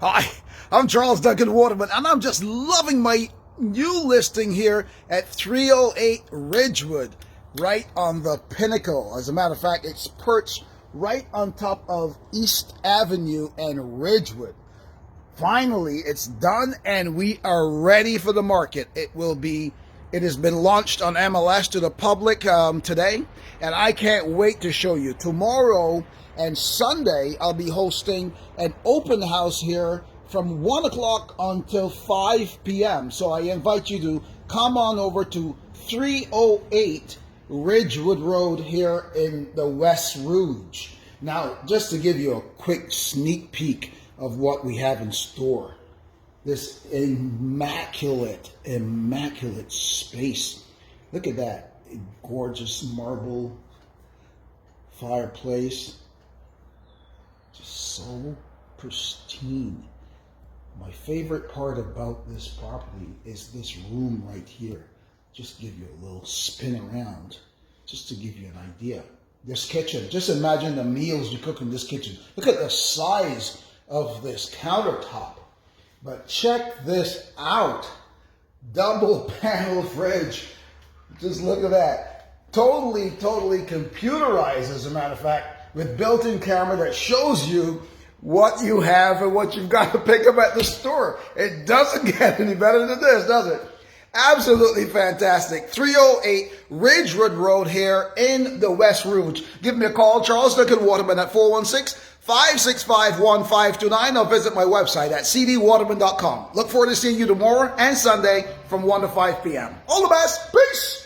Hi, I'm Charles Duncan Waterman, and I'm just loving my new listing here at 308 Ridgewood, right on the pinnacle. As a matter of fact, it's perched right on top of East Avenue and Ridgewood. Finally, it's done, and we are ready for the market. It has been launched on MLS to the public today, and I can't wait to show you. Tomorrow and Sunday, I'll be hosting an open house here from 1 o'clock until 5 p.m. So I invite you to come on over to 308 Ridgewood Road here in the West Rouge. Now, just to give you a quick sneak peek of what we have in store. This immaculate space. Look at that gorgeous marble fireplace. Just so pristine. My favorite part about this property is this room right here. Just give you a little spin around, just to give you an idea. This kitchen, just imagine the meals you cook in this kitchen. Look at the size of this countertop. But check this out. Double panel fridge. Just look at that. Totally computerized, as a matter of fact, with built-in camera that shows you what you have and what you've got to pick up at the store. It doesn't get any better than this, does it? Absolutely fantastic. 308 Ridgewood Road here in the West Rouge. Give me a call, Charles Duncan Waterman, at 416-565-1529, or visit my website at cdwaterman.com. Look forward to seeing you tomorrow and Sunday from 1 to 5 p.m. All the best. Peace.